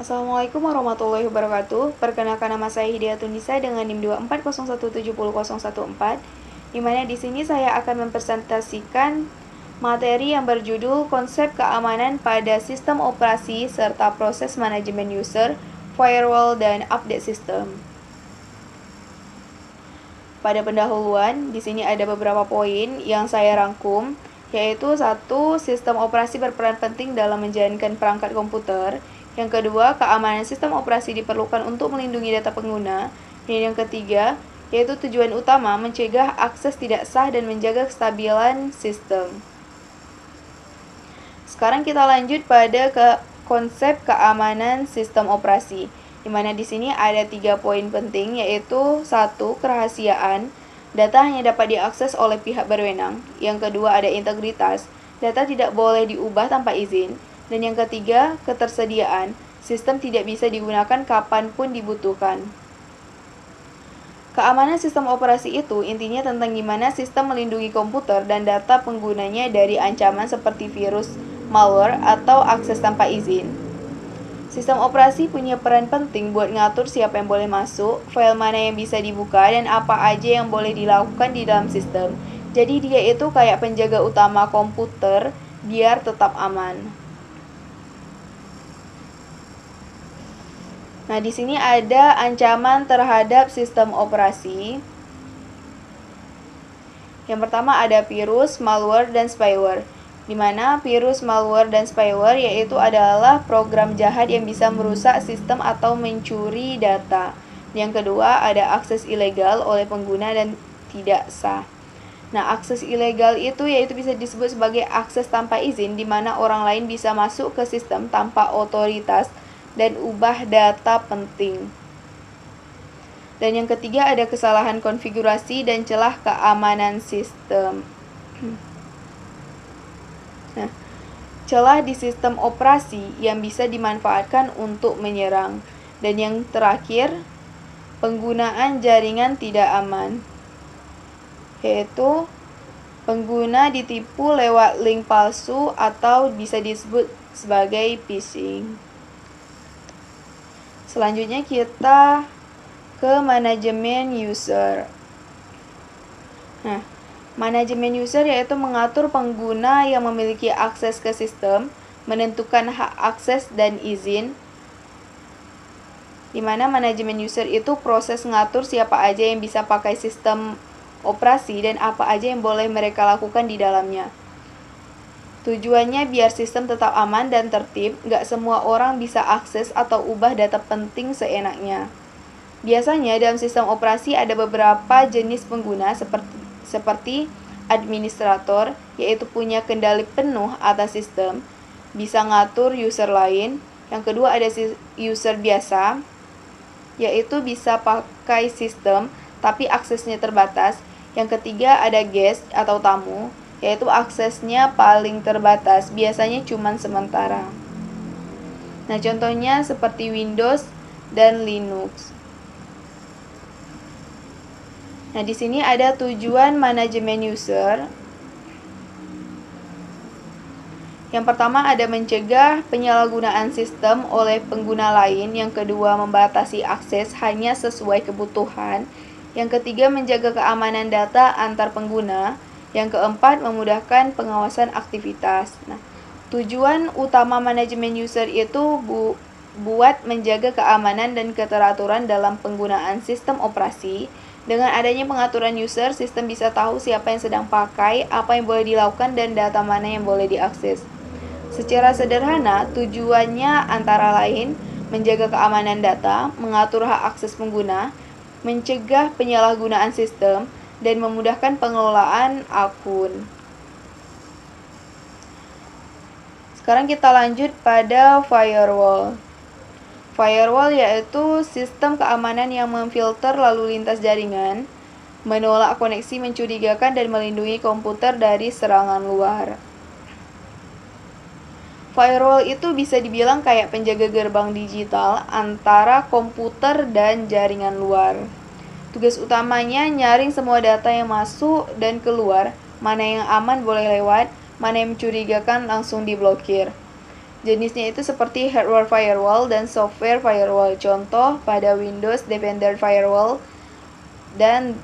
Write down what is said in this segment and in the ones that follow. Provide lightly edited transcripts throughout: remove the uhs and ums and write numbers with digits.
Assalamualaikum warahmatullahi wabarakatuh. Perkenalkan, nama saya Hidayatun Nisa dengan NIM 240170014, di mana di sini saya akan mempresentasikan materi yang berjudul Konsep Keamanan pada Sistem Operasi serta Proses Manajemen User, Firewall, dan Update System. Pada pendahuluan, di sini ada beberapa poin yang saya rangkum, yaitu satu, sistem operasi berperan penting dalam menjalankan perangkat komputer. Yang kedua, keamanan sistem operasi diperlukan untuk melindungi data pengguna. Dan yang ketiga, yaitu tujuan utama mencegah akses tidak sah dan menjaga kestabilan sistem. Sekarang kita lanjut pada konsep keamanan sistem operasi, di mana di sini ada 3 poin penting, yaitu 1. Kerahasiaan, data hanya dapat diakses oleh pihak berwenang. Yang kedua, ada integritas, data tidak boleh diubah tanpa izin. Dan yang ketiga, ketersediaan, sistem tidak bisa digunakan kapanpun dibutuhkan. Keamanan sistem operasi itu intinya tentang gimana sistem melindungi komputer dan data penggunanya dari ancaman seperti virus, malware, atau akses tanpa izin. Sistem operasi punya peran penting buat ngatur siapa yang boleh masuk, file mana yang bisa dibuka, dan apa aja yang boleh dilakukan di dalam sistem. Jadi dia itu kayak penjaga utama komputer biar tetap aman. Nah, di sini ada ancaman terhadap sistem operasi. Yang pertama ada virus, malware, dan spyware. Di mana virus, malware, dan spyware yaitu adalah program jahat yang bisa merusak sistem atau mencuri data. Yang kedua ada akses ilegal oleh pengguna dan tidak sah. Nah, akses ilegal itu yaitu bisa disebut sebagai akses tanpa izin, di mana orang lain bisa masuk ke sistem tanpa otoritas dan ubah data penting. Dan yang ketiga ada kesalahan konfigurasi dan celah keamanan sistem. Nah, celah di sistem operasi yang bisa dimanfaatkan untuk menyerang. Dan yang terakhir, penggunaan jaringan tidak aman, yaitu pengguna ditipu lewat link palsu atau bisa disebut sebagai phishing. Selanjutnya kita ke manajemen user. Nah, manajemen user yaitu mengatur pengguna yang memiliki akses ke sistem, menentukan hak akses dan izin. Di mana manajemen user itu proses ngatur siapa aja yang bisa pakai sistem operasi dan apa aja yang boleh mereka lakukan di dalamnya. Tujuannya biar sistem tetap aman dan tertib, nggak semua orang bisa akses atau ubah data penting seenaknya. Biasanya dalam sistem operasi ada beberapa jenis pengguna seperti administrator, yaitu punya kendali penuh atas sistem, bisa ngatur user lain. Yang kedua ada user biasa, yaitu bisa pakai sistem tapi aksesnya terbatas. Yang ketiga ada guest atau tamu, yaitu aksesnya paling terbatas, biasanya cuma sementara. Nah, contohnya seperti Windows dan Linux. Nah, di sini ada tujuan manajemen user. Yang pertama ada mencegah penyalahgunaan sistem oleh pengguna lain. Yang kedua membatasi akses hanya sesuai kebutuhan. Yang ketiga menjaga keamanan data antar pengguna. Yang keempat memudahkan pengawasan aktivitas. Nah, tujuan utama manajemen user itu buat menjaga keamanan dan keteraturan dalam penggunaan sistem operasi. Dengan adanya pengaturan user, sistem bisa tahu siapa yang sedang pakai, apa yang boleh dilakukan, dan data mana yang boleh diakses. Secara sederhana, tujuannya antara lain menjaga keamanan data, mengatur hak akses pengguna, mencegah penyalahgunaan sistem, dan memudahkan pengelolaan akun. Sekarang kita lanjut pada firewall. Firewall yaitu sistem keamanan yang memfilter lalu lintas jaringan, menolak koneksi mencurigakan, dan melindungi komputer dari serangan luar. Firewall itu bisa dibilang kayak penjaga gerbang digital antara komputer dan jaringan luar. Tugas utamanya nyaring semua data yang masuk dan keluar, mana yang aman boleh lewat, mana yang mencurigakan langsung diblokir. Jenisnya itu seperti hardware firewall dan software firewall. Contoh pada Windows Defender Firewall dan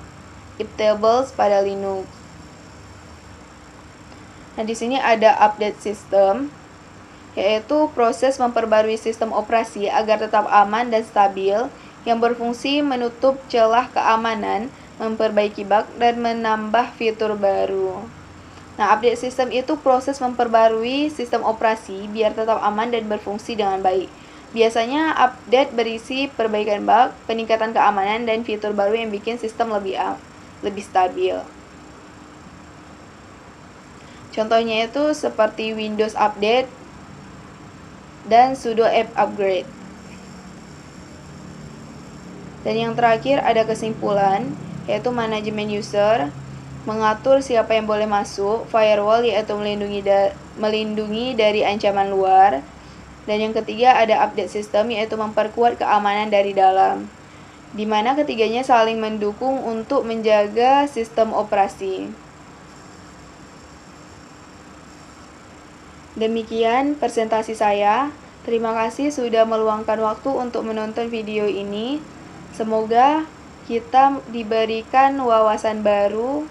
Iptables pada Linux. Nah, di sini ada update system, yaitu proses memperbarui sistem operasi agar tetap aman dan stabil, yang berfungsi menutup celah keamanan, memperbaiki bug, dan menambah fitur baru. Nah, update system itu proses memperbarui sistem operasi biar tetap aman dan berfungsi dengan baik. Biasanya update berisi perbaikan bug, peningkatan keamanan, dan fitur baru yang bikin sistem lebih stabil. Contohnya itu seperti Windows Update dan sudo app upgrade. Dan yang terakhir ada kesimpulan, yaitu manajemen user, mengatur siapa yang boleh masuk, firewall yaitu melindungi dari ancaman luar, dan yang ketiga ada update system yaitu memperkuat keamanan dari dalam, di mana ketiganya saling mendukung untuk menjaga sistem operasi. Demikian presentasi saya. Terima kasih sudah meluangkan waktu untuk menonton video ini. Semoga kita diberikan wawasan baru